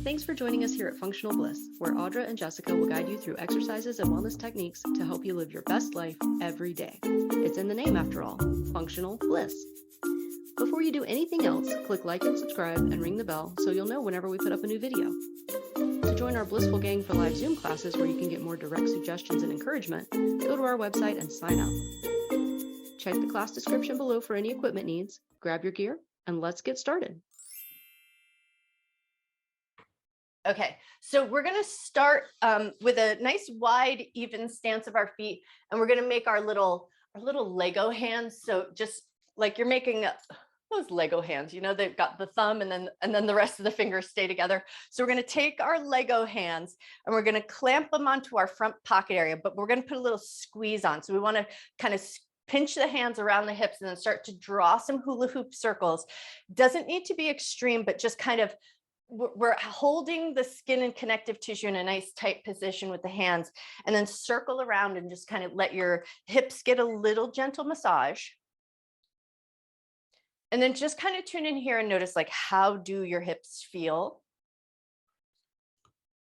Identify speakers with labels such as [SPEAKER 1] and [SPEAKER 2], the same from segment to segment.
[SPEAKER 1] Thanks for joining us here at Functional Bliss, where Audra and Jessica will guide you through exercises and wellness techniques to help you live your best life every day. It's in the name, after all, Functional Bliss. Before you do anything else, click like and subscribe and ring the bell so you'll know whenever we put up a new video. To join our Blissful Gang for live Zoom classes where you can get more direct suggestions and encouragement, go to our website and sign up. Check the class description below for any equipment needs, grab your gear, and let's get started.
[SPEAKER 2] Okay, so we're going to start with a nice wide, even stance of our feet, and we're going to make our little Lego hands. So just like you're making those Lego hands, you know, they've got the thumb and then the rest of the fingers stay together. So we're going to take our Lego hands and we're going to clamp them onto our front pocket area, but we're going to put a little squeeze on. So we want to kind of pinch the hands around the hips and then start to draw some hula hoop circles. Doesn't need to be extreme, but just kind of we're holding the skin and connective tissue in a nice tight position with the hands, and then circle around and just kind of let your hips get a little gentle massage. And then just kind of tune in here and notice, like, how do your hips feel?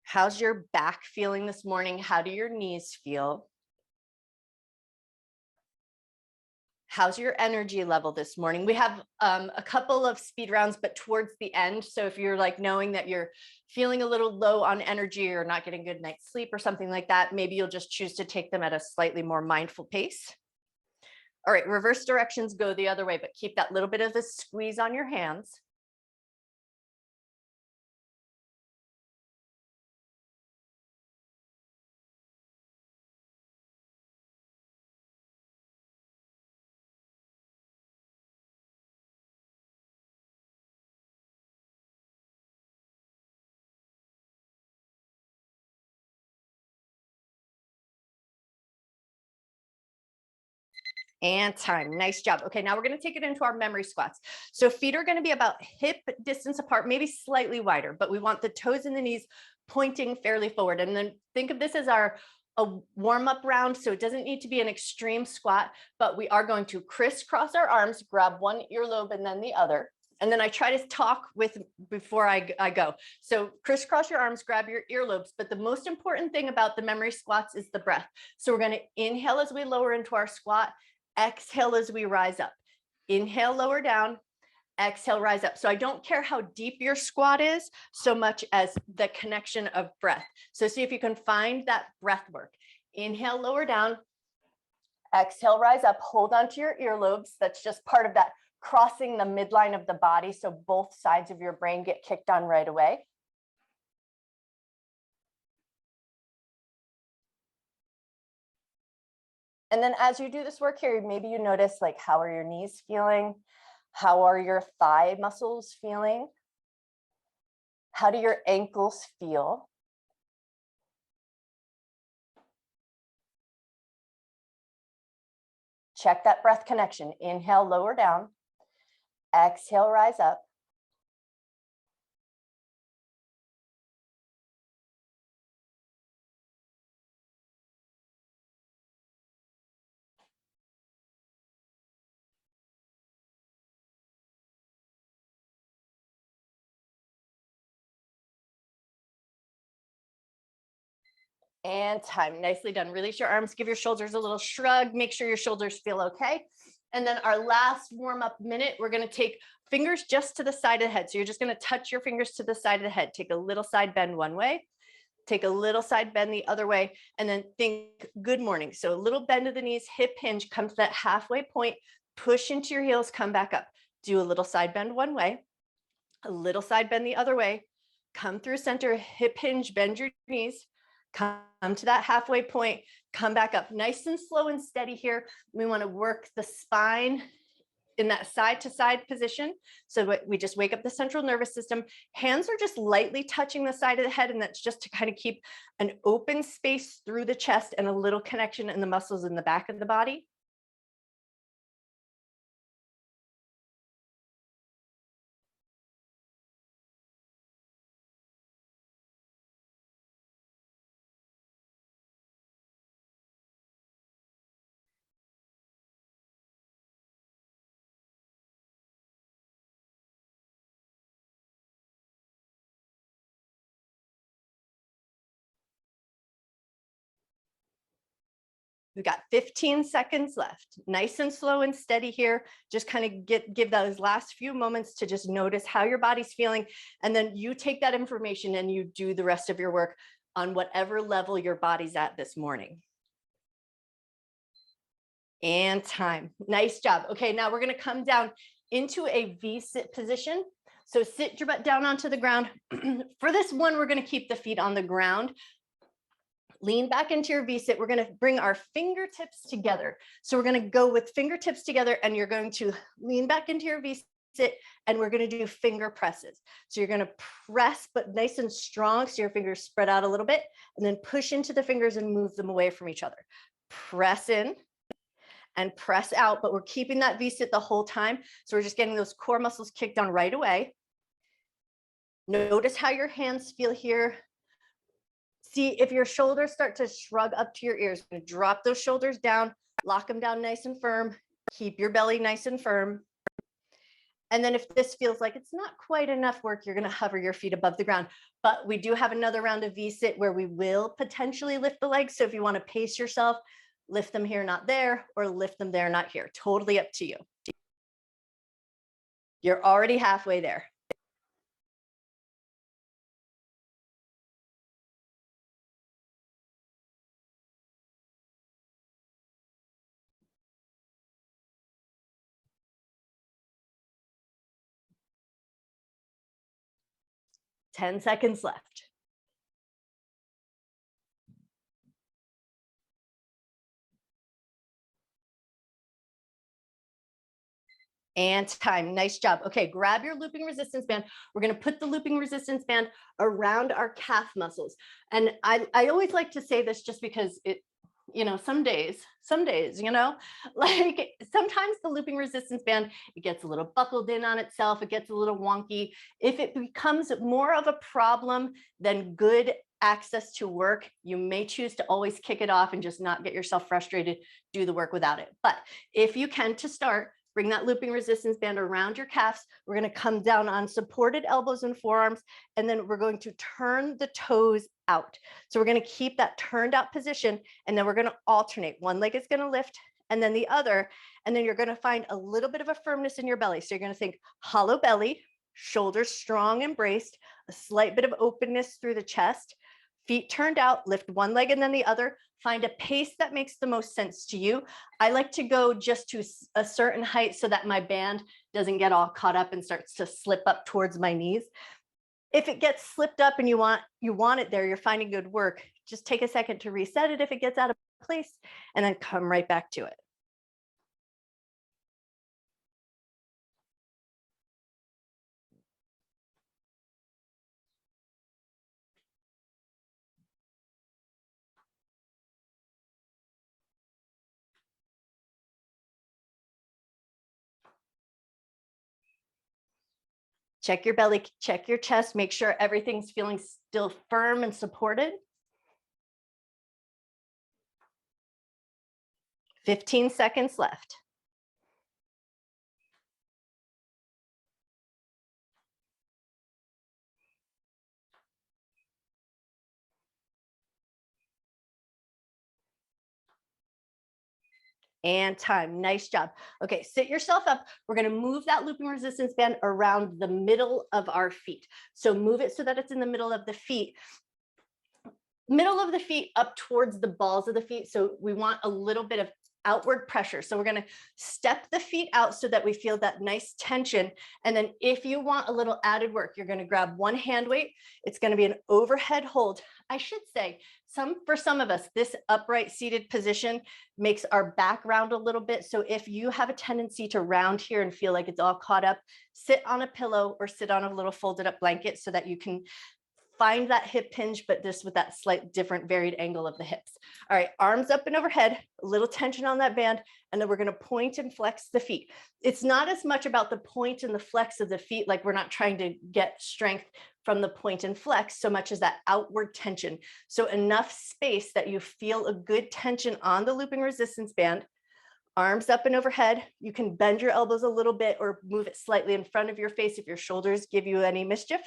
[SPEAKER 2] How's your back feeling this morning? How do your knees feel? How's your energy level this morning? We have a couple of speed rounds, but towards the end. So if you're like knowing that you're feeling a little low on energy or not getting a good night's sleep or something like that, maybe you'll just choose to take them at a slightly more mindful pace. All right, reverse directions go the other way, but keep that little bit of a squeeze on your hands. And time. Nice job. Okay, now we're going to take it into our memory squats. So feet are going to be about hip distance apart, maybe slightly wider, but we want the toes and the knees pointing fairly forward. And then think of this as a warm-up round. So it doesn't need to be an extreme squat, but we are going to crisscross our arms, grab one earlobe and then the other. And then I try to talk before I go. So crisscross your arms, grab your earlobes. But the most important thing about the memory squats is the breath. So we're going to inhale as we lower into our squat. Exhale as we rise up. Inhale, lower down. Exhale, rise up. So I don't care how deep your squat is so much as the connection of breath. So see if you can find that breath work. Inhale, lower down. Exhale, rise up. Hold on to your earlobes. That's just part of that crossing the midline of the body. So both sides of your brain get kicked on right away. And then as you do this work here, maybe you notice, like, how are your knees feeling? How are your thigh muscles feeling? How do your ankles feel? Check that breath connection. Inhale, lower down. Exhale, rise up. And time. Nicely done. Release your arms, give your shoulders a little shrug, make sure your shoulders feel okay. And then our last warm-up minute, we're going to take fingers just to the side of the head. So you're just going to touch your fingers to the side of the head. Take a little side bend one way, take a little side bend the other way, and then think good morning. So a little bend of the knees, hip hinge, come to that halfway point, push into your heels, come back up. Do a little side bend one way, a little side bend the other way, come through center, hip hinge, bend your knees, come to that halfway point, come back up. Nice and slow and steady here. We want to work the spine in that side to side position. So we just wake up the central nervous system. Hands are just lightly touching the side of the head, and that's just to kind of keep an open space through the chest and a little connection in the muscles in the back of the body. We've got 15 seconds left. Nice and slow and steady here. Just kind of give those last few moments to just notice how your body's feeling. And then you take that information and you do the rest of your work on whatever level your body's at this morning. And time. Nice job. Okay, now we're going to come down into a V-sit position. So sit your butt down onto the ground. For this one, we're going to keep the feet on the ground. Lean back into your V-sit. We're going to bring our fingertips together. So we're going to go with fingertips together, and you're going to lean back into your V-sit, and we're going to do finger presses. So you're going to press, but nice and strong, so your fingers spread out a little bit, and then push into the fingers and move them away from each other. Press in and press out, but we're keeping that V-sit the whole time. So we're just getting those core muscles kicked on right away. Notice how your hands feel here. See if your shoulders start to shrug up to your ears. You're gonna drop those shoulders down, lock them down nice and firm, keep your belly nice and firm. And then if this feels like it's not quite enough work, you're gonna hover your feet above the ground. But we do have another round of V-sit where we will potentially lift the legs. So if you wanna pace yourself, lift them here, not there, or lift them there, not here. Totally up to you. You're already halfway there. Ten seconds left. And time. Nice job. Okay, grab your looping resistance band. We're going to put the looping resistance band around our calf muscles. And I always like to say this just because some days, like sometimes the looping resistance band, it gets a little buckled in on itself. It gets a little wonky. If it becomes more of a problem than good access to work, you may choose to always kick it off and just not get yourself frustrated, do the work without it. But if you can, to start, bring that looping resistance band around your calves. We're going to come down on supported elbows and forearms, and then we're going to turn the toes out. So we're going to keep that turned out position, and then we're going to alternate. One leg is going to lift and then the other, and then you're going to find a little bit of a firmness in your belly. So you're going to think hollow belly, shoulders strong and braced, a slight bit of openness through the chest, feet turned out, lift one leg and then the other. Find a pace that makes the most sense to you. I like to go just to a certain height so that my band doesn't get all caught up and starts to slip up towards my knees. If it gets slipped up and you want it there, you're finding good work, just take a second to reset it if it gets out of place, and then come right back to it. Check your belly, check your chest, make sure everything's feeling still firm and supported. 15 seconds left. And time. Nice job. Okay, sit yourself up. We're going to move that looping resistance band around the middle of our feet. So move it so that it's in the middle of the feet. Middle of the feet up towards the balls of the feet. So we want a little bit of outward pressure. So we're going to step the feet out so that we feel that nice tension. And then if you want a little added work, you're going to grab one hand weight. It's going to be an overhead hold. I should say, for some of us, this upright seated position makes our back round a little bit. So if you have a tendency to round here and feel like it's all caught up, sit on a pillow or sit on a little folded up blanket so that you can find that hip hinge, but this with that slight different varied angle of the hips. All right, arms up and overhead, a little tension on that band, and then we're going to point and flex the feet. It's not as much about the point and the flex of the feet, like we're not trying to get strength from the point and flex so much as that outward tension. So enough space that you feel a good tension on the looping resistance band. Arms up and overhead. You can bend your elbows a little bit or move it slightly in front of your face if your shoulders give you any mischief.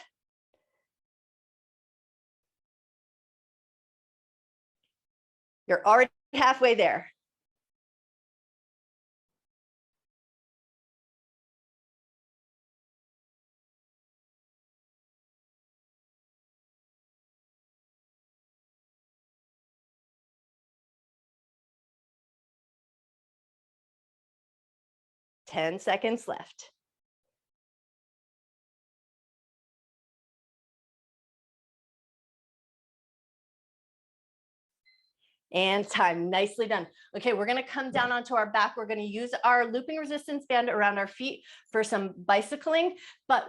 [SPEAKER 2] You're already halfway there. 10 seconds left. And time, nicely done. Okay, we're gonna come down onto our back. We're gonna use our looping resistance band around our feet for some bicycling, but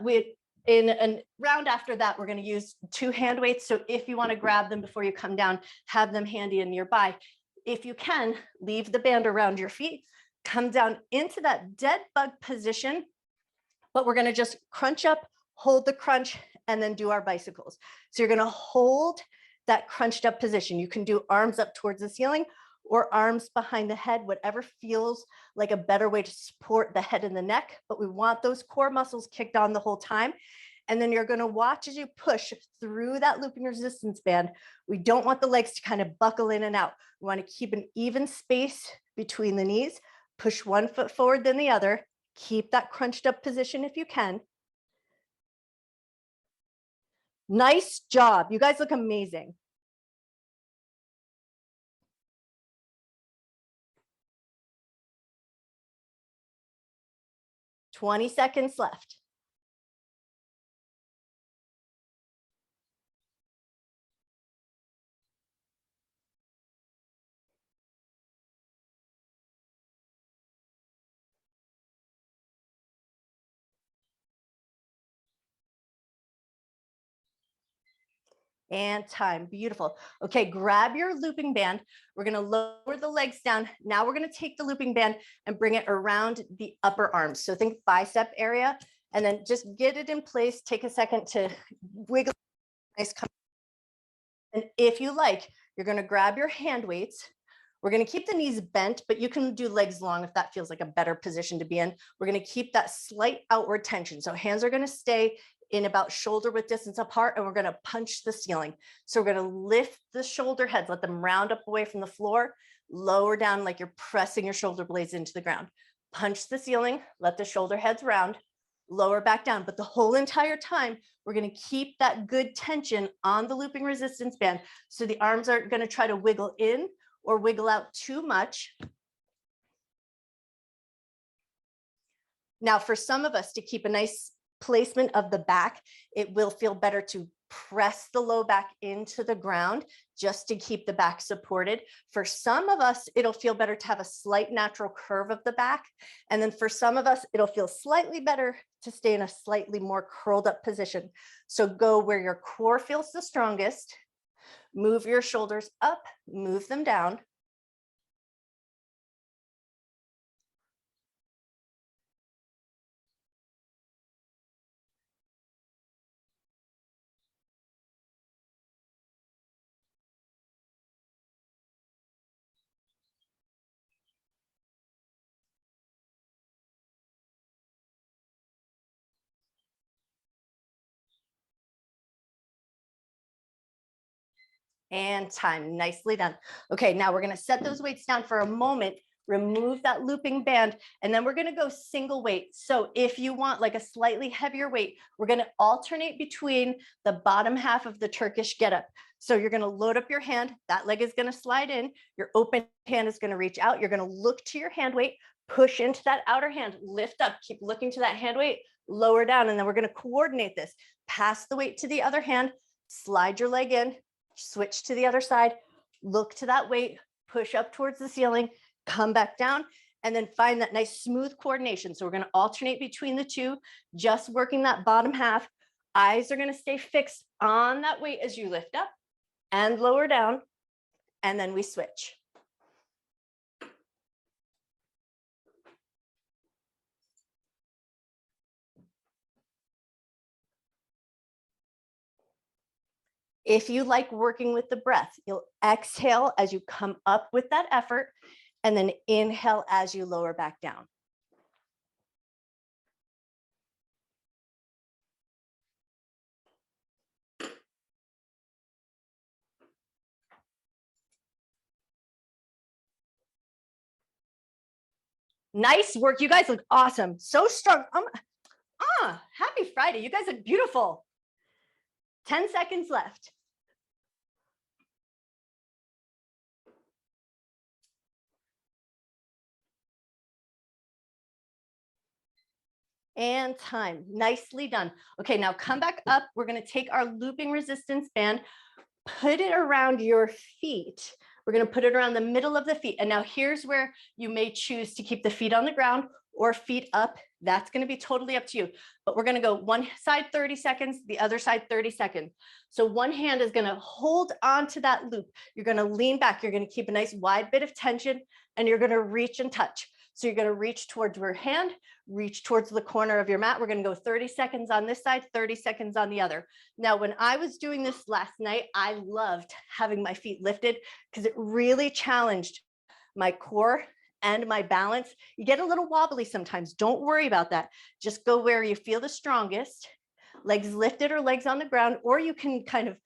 [SPEAKER 2] in a round after that, we're gonna use 2 hand weights. So if you wanna grab them before you come down, have them handy and nearby. If you can, leave the band around your feet, come down into that dead bug position, but we're gonna just crunch up, hold the crunch, and then do our bicycles. So you're gonna hold that crunched up position. You can do arms up towards the ceiling or arms behind the head, whatever feels like a better way to support the head and the neck, but we want those core muscles kicked on the whole time. And then you're gonna watch as you push through that looping resistance band. We don't want the legs to kind of buckle in and out. We wanna keep an even space between the knees, push one foot forward then the other, keep that crunched up position if you can. Nice job. You guys look amazing. "20 seconds left. And time, beautiful. Okay, grab your looping band. We're gonna lower the legs down. Now we're gonna take the looping band and bring it around the upper arms. So think bicep area, and then just get it in place. Take a second to wiggle. Nice. And if you like, you're gonna grab your hand weights. We're gonna keep the knees bent, but you can do legs long if that feels like a better position to be in. We're gonna keep that slight outward tension. So hands are gonna stay in about shoulder width distance apart, and we're gonna punch the ceiling. So we're gonna lift the shoulder heads, let them round up away from the floor, lower down like you're pressing your shoulder blades into the ground. Punch the ceiling, let the shoulder heads round, lower back down. But the whole entire time, we're gonna keep that good tension on the looping resistance band. So the arms aren't gonna try to wiggle in or wiggle out too much. Now, for some of us to keep a nice placement of the back, it will feel better to press the low back into the ground just to keep the back supported. For some of us, it'll feel better to have a slight natural curve of the back. And then for some of us, it'll feel slightly better to stay in a slightly more curled up position. So go where your core feels the strongest, move your shoulders up, move them down. And time, nicely done. Okay, now we're gonna set those weights down for a moment, remove that looping band, and then we're gonna go single weight. So if you want like a slightly heavier weight, we're gonna alternate between the bottom half of the Turkish getup. So you're gonna load up your hand, that leg is gonna slide in, your open hand is gonna reach out, you're gonna look to your hand weight, push into that outer hand, lift up, keep looking to that hand weight, lower down, and then we're gonna coordinate this. Pass the weight to the other hand, slide your leg in, switch to the other side, look to that weight, push up towards the ceiling, come back down, and then find that nice smooth coordination. So we're gonna alternate between the two, just working that bottom half. Eyes are gonna stay fixed on that weight as you lift up and lower down, and then we switch. If you like working with the breath, you'll exhale as you come up with that effort, and then inhale as you lower back down. Nice work. You guys look awesome. So strong. Happy Friday. You guys look beautiful. 10 seconds left. And time. Nicely done. Okay, now come back up. We're going to take our looping resistance band, put it around your feet. We're going to put it around the middle of the feet. And now here's where you may choose to keep the feet on the ground or feet up. That's going to be totally up to you. But we're going to go one side 30 seconds, the other side 30 seconds. So one hand is going to hold onto that loop. You're going to lean back. You're going to keep a nice wide bit of tension, and you're going to reach and touch. So you're going to reach towards your hand, reach towards the corner of your mat. We're going to go 30 seconds on this side, 30 seconds on the other. Now, when I was doing this last night, I loved having my feet lifted because it really challenged my core and my balance. You get a little wobbly sometimes. Don't worry about that. Just go where you feel the strongest, legs lifted or legs on the ground, or you can kind of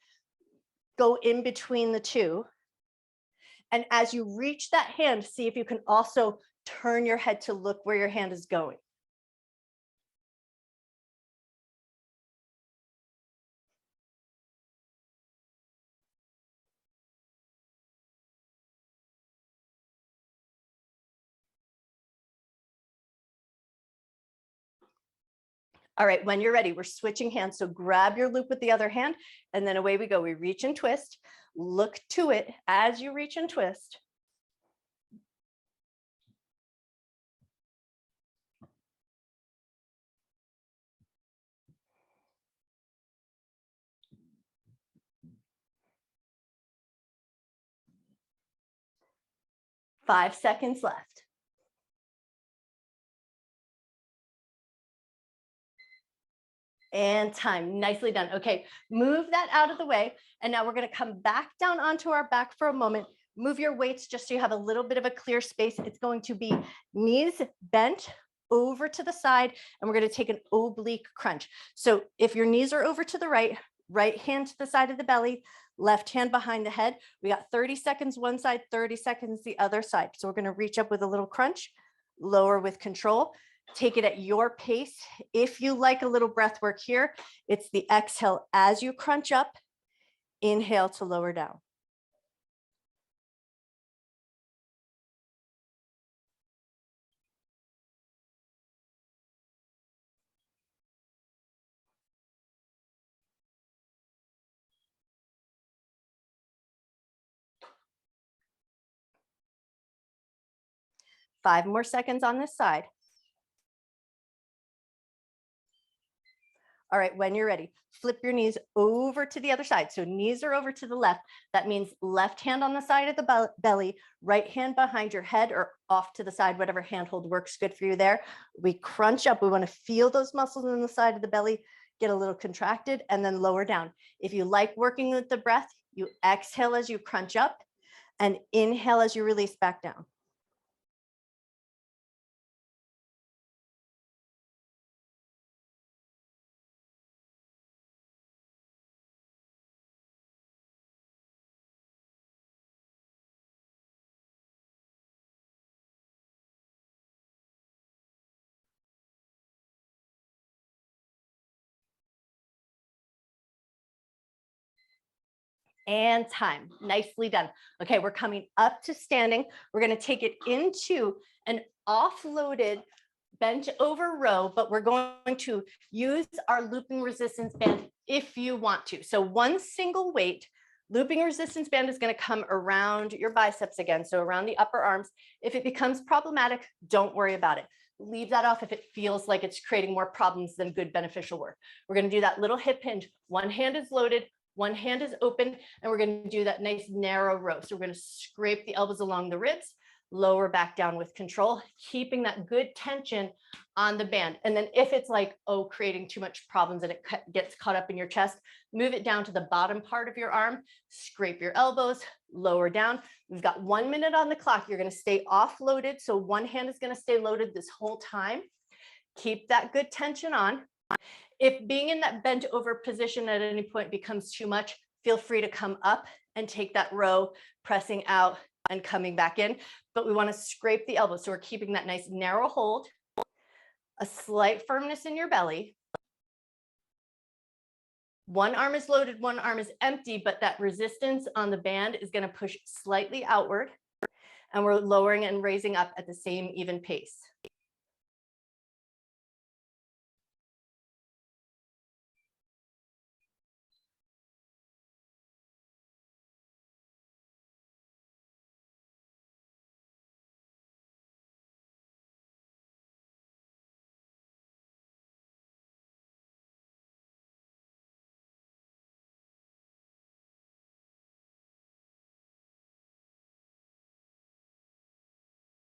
[SPEAKER 2] go in between the two. And as you reach that hand, see if you can also turn your head to look where your hand is going. All right, when you're ready, we're switching hands. So grab your loop with the other hand, and then away we go. We reach and twist. Look to it as you reach and twist. Five seconds left. And time. Nicely done. Okay, move that out of the way. And now we're going to come back down onto our back for a moment. Move your weights just so you have a little bit of a clear space. It's going to be knees bent over to the side, and we're going to take an oblique crunch. So if your knees are over to the right, right hand to the side of the belly, left hand behind the head. We got 30 seconds one side, 30 seconds the other side. So we're going to reach up with a little crunch, lower with control. Take it at your pace. If you like a little breath work here, it's the exhale as you crunch up, inhale to lower down. Five more seconds on this side. All right, when you're ready, flip your knees over to the other side. So knees are over to the left. That means left hand on the side of the belly, right hand behind your head or off to the side, whatever handhold works good for you there. We crunch up. We want to feel those muscles in the side of the belly get a little contracted and then lower down. If you like working with the breath, you exhale as you crunch up and inhale as you release back down. And time. Nicely done. Okay, we're coming up to standing. We're going to take it into an offloaded bent over row, but we're going to use our looping resistance band if you want to. So one single weight looping resistance band is going to come around your biceps again, so around the upper arms. If it becomes problematic, don't worry about it. Leave that off if it feels like it's creating more problems than good beneficial work. We're going to do that little hip hinge. One hand is loaded, one hand is open, and we're going to do that nice narrow row. So we're going to scrape the elbows along the ribs, lower back down with control, keeping that good tension on the band. And then if it's like, oh, creating too much problems and it gets caught up in your chest, move it down to the bottom part of your arm, scrape your elbows, lower down. We've got 1 minute on the clock. You're going to stay offloaded. So one hand is going to stay loaded this whole time. Keep that good tension on. If being in that bent over position at any point becomes too much, feel free to come up and take that row, pressing out and coming back in. But we want to scrape the elbows. So we're keeping that nice narrow hold, a slight firmness in your belly. One arm is loaded, one arm is empty, but that resistance on the band is going to push slightly outward. And we're lowering and raising up at the same even pace.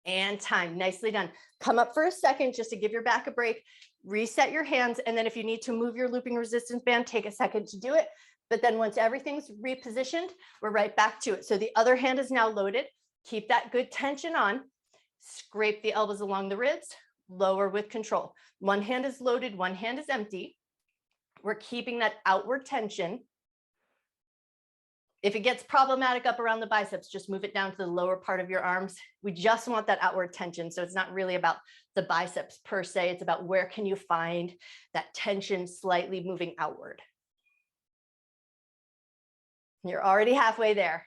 [SPEAKER 2] And time. Nicely done. Come up for a second just to give your back a break. Reset your hands. And then if you need to move your looping resistance band, take a second to do it. But then once everything's repositioned, we're right back to it. So the other hand is now loaded. Keep that good tension on. Scrape the elbows along the ribs. Lower with control. One hand is loaded, one hand is empty. We're keeping that outward tension. If it gets problematic up around the biceps, just move it down to the lower part of your arms. We just want that outward tension. So it's not really about the biceps per se. It's about where can you find that tension slightly moving outward. You're already halfway there.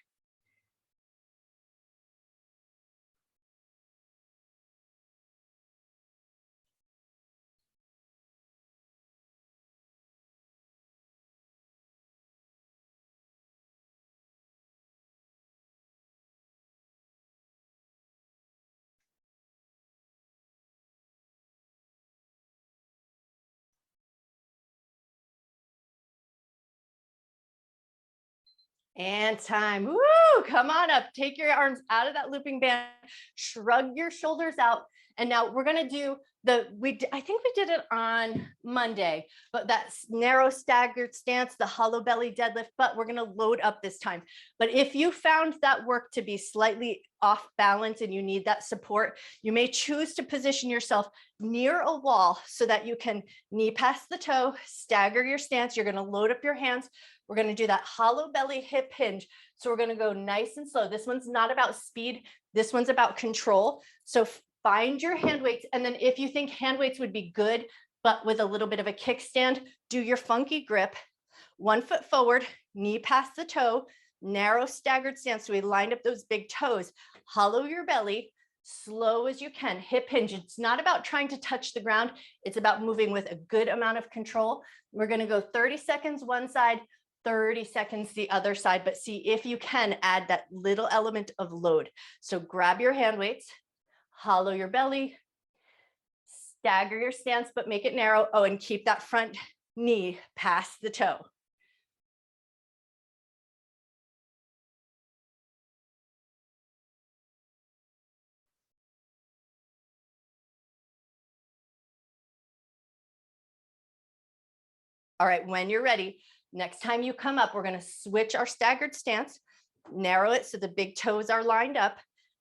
[SPEAKER 2] And time. Woo! Come on up. Take your arms out of that looping band. Shrug your shoulders out. And now we're going to do I think we did it on Monday, but that narrow staggered stance, the hollow belly deadlift, but we're going to load up this time. But if you found that work to be slightly off balance and you need that support, you may choose to position yourself near a wall so that you can knee past the toe, stagger your stance. You're going to load up your hands. We're going to do that hollow belly hip hinge. So we're going to go nice and slow. This one's not about speed. This one's about control. So find your hand weights. And then if you think hand weights would be good, but with a little bit of a kickstand, do your funky grip. 1 foot forward, knee past the toe, narrow staggered stance. So we lined up those big toes. Hollow your belly, slow as you can. Hip hinge. It's not about trying to touch the ground. It's about moving with a good amount of control. We're going to go 30 seconds one side, 30 seconds the other side, but see if you can add that little element of load. So grab your hand weights, hollow your belly, stagger your stance, but make it narrow. Oh, and keep that front knee past the toe. All right, when you're ready, next time you come up, we're going to switch our staggered stance, narrow it so the big toes are lined up,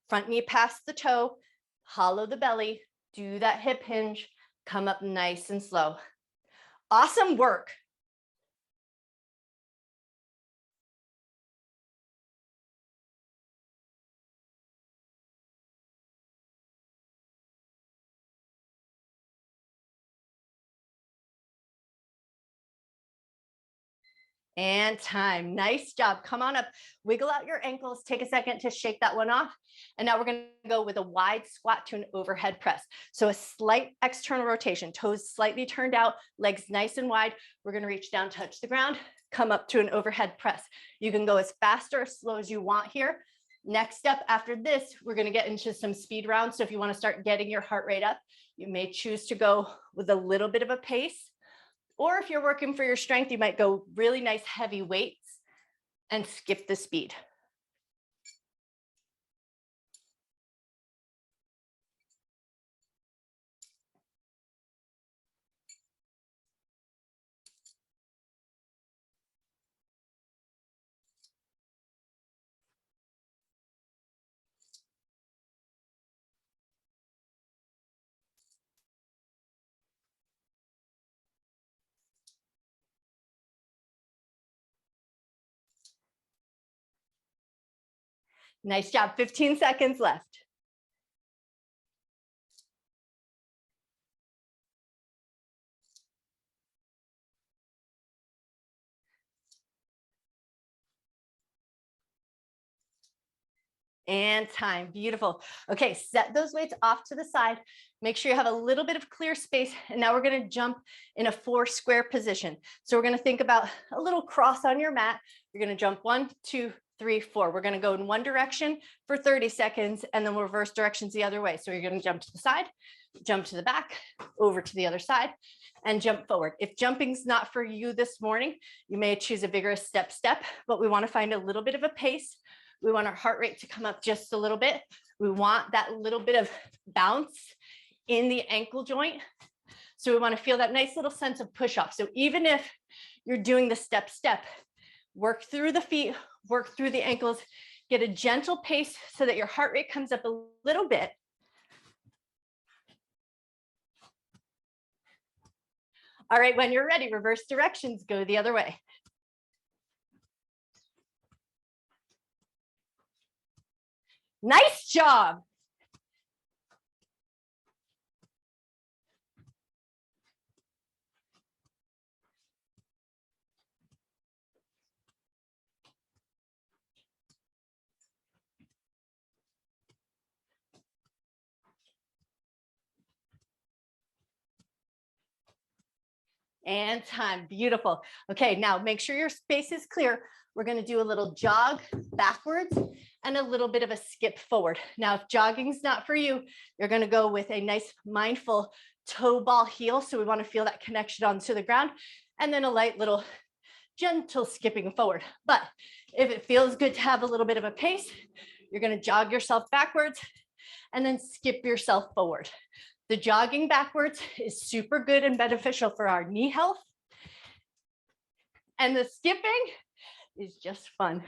[SPEAKER 2] front knee past the toe, hollow the belly, do that hip hinge, come up nice and slow. Awesome work. And time. Nice job. Come on up, wiggle out your ankles, take a second to shake that one off. And now we're going to go with a wide squat to an overhead press. So a slight external rotation, toes slightly turned out, legs nice and wide. We're going to reach down, touch the ground, come up to an overhead press. You can go as fast or as slow as you want here. Next up after this, we're going to get into some speed rounds. So if you want to start getting your heart rate up, you may choose to go with a little bit of a pace. Or if you're working for your strength, you might go really nice heavy weights and skip the speed. Nice job. 15 seconds left. And time. Beautiful. Okay, set those weights off to the side. Make sure you have a little bit of clear space. And now we're going to jump in a 4 square position. So we're going to think about a little cross on your mat. You're going to jump 1, 2, 3, 4. We're going to go in one direction for 30 seconds and then we'll reverse directions the other way. So you're going to jump to the side, jump to the back, over to the other side, and jump forward. If jumping's not for you this morning, you may choose a vigorous step, but we want to find a little bit of a pace. We want our heart rate to come up just a little bit. We want that little bit of bounce in the ankle joint. So we want to feel that nice little sense of push off. So even if you're doing the step, work through the feet, work through the ankles, get a gentle pace so that your heart rate comes up a little bit. All right, when you're ready, reverse directions, go the other way. Nice job. And time, beautiful. Okay, now make sure your space is clear. We're gonna do a little jog backwards and a little bit of a skip forward. Now, if jogging's not for you, you're gonna go with a nice mindful toe ball heel. So we wanna feel that connection onto the ground, and then a light little gentle skipping forward. But if it feels good to have a little bit of a pace, you're gonna jog yourself backwards and then skip yourself forward. The jogging backwards is super good and beneficial for our knee health. And the skipping is just fun.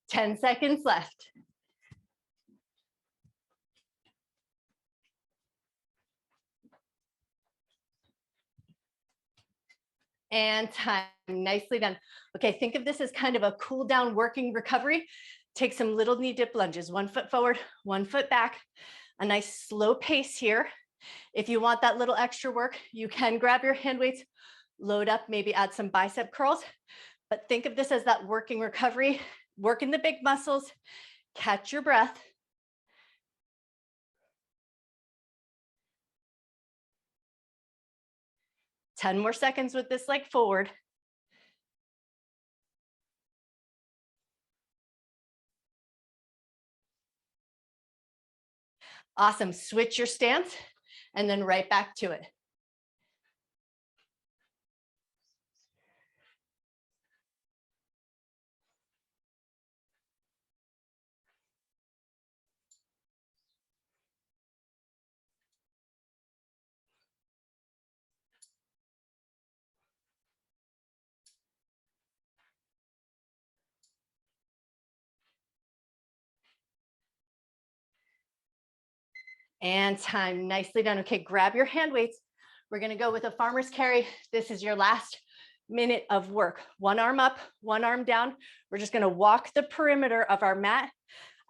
[SPEAKER 2] Ten seconds left. And time, nicely done. Okay, think of this as kind of a cool down working recovery. Take some little knee dip lunges, 1 foot forward, 1 foot back, a nice slow pace here. If you want that little extra work, you can grab your hand weights, load up, maybe add some bicep curls, but think of this as that working recovery, working the big muscles, catch your breath. Ten more seconds with this leg forward. Awesome, switch your stance and then right back to it. And time, nicely done. Okay, grab your hand weights. We're gonna go with a farmer's carry. This is your last minute of work. One arm up, one arm down. We're just gonna walk the perimeter of our mat.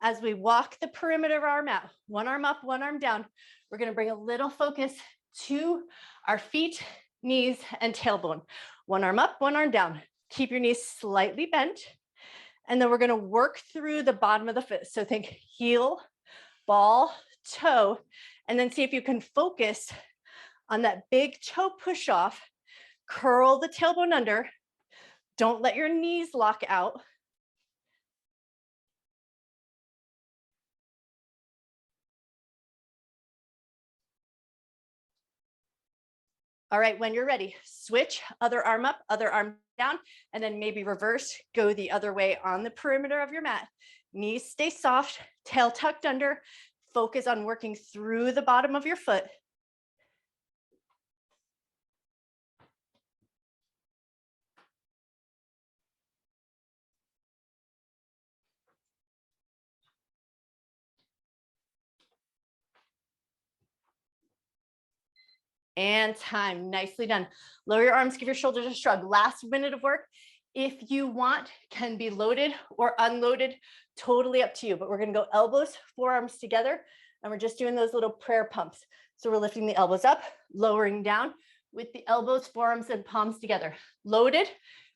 [SPEAKER 2] As we walk the perimeter of our mat, one arm up, one arm down, we're gonna bring a little focus to our feet, knees, and tailbone. One arm up, one arm down. Keep your knees slightly bent. And then we're gonna work through the bottom of the foot. So think heel, ball, toe, and then see if you can focus on that big toe push off. Curl the tailbone under. Don't let your knees lock out. All right, when you're ready, switch, other arm up, other arm down, and then maybe reverse, go the other way on the perimeter of your mat. Knees stay soft, tail tucked under, focus on working through the bottom of your foot. And time, nicely done. Lower your arms, give your shoulders a shrug. Last minute of work, if you want, can be loaded or unloaded, totally up to you. But we're gonna go elbows, forearms together, and we're just doing those little prayer pumps. So we're lifting the elbows up, lowering down, with the elbows, forearms, and palms together. Loaded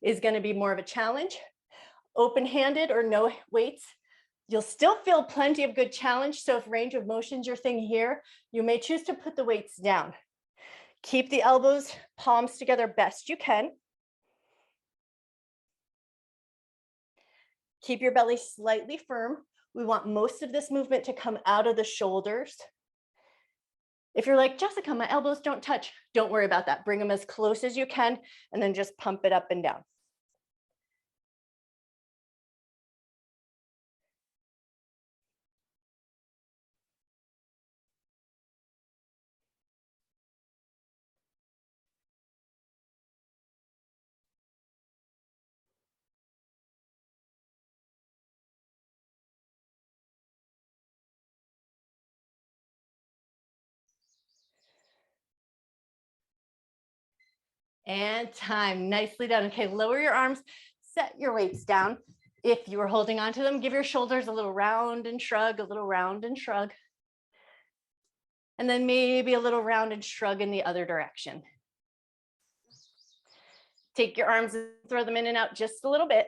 [SPEAKER 2] is going to be more of a challenge. Open-handed or no weights, you'll still feel plenty of good challenge. So if range of motion is your thing here, you may choose to put the weights down. Keep the elbows, palms together best you can. Keep your belly slightly firm. We want most of this movement to come out of the shoulders. If you're like, Jessica, my elbows don't touch, don't worry about that. Bring them as close as you can and then just pump it up and down. And time, nicely done. Okay, lower your arms, set your weights down. If you are holding on to them, give your shoulders a little round and shrug, a little round and shrug. And then maybe a little round and shrug in the other direction. Take your arms and throw them in and out just a little bit.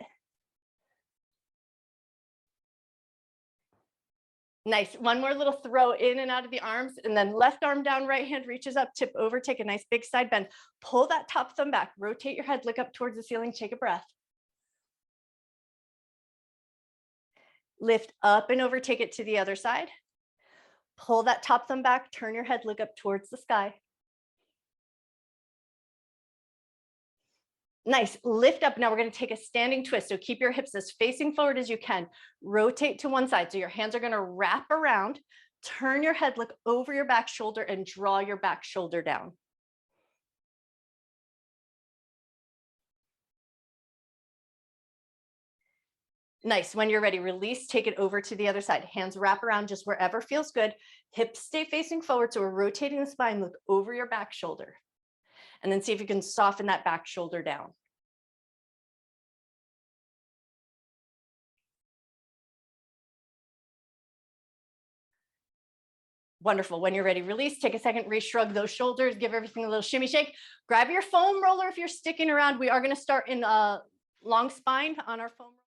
[SPEAKER 2] Nice. One more little throw in and out of the arms, and then left arm down, right hand reaches up, tip over, take a nice big side bend. Pull that top thumb back, rotate your head, look up towards the ceiling, take a breath. Lift up and over, take it to the other side. Pull that top thumb back, turn your head, look up towards the sky. Nice, lift up. Now we're going to take a standing twist. So keep your hips as facing forward as you can. Rotate to one side. So your hands are going to wrap around. Turn your head, look over your back shoulder and draw your back shoulder down. Nice, when you're ready, release, take it over to the other side. Hands wrap around just wherever feels good. Hips stay facing forward. So we're rotating the spine, look over your back shoulder. And then see if you can soften that back shoulder down. Wonderful. When you're ready, release, take a second, re-shrug those shoulders, give everything a little shimmy shake. Grab your foam roller if you're sticking around. We are going to start in a long spine on our foam roller.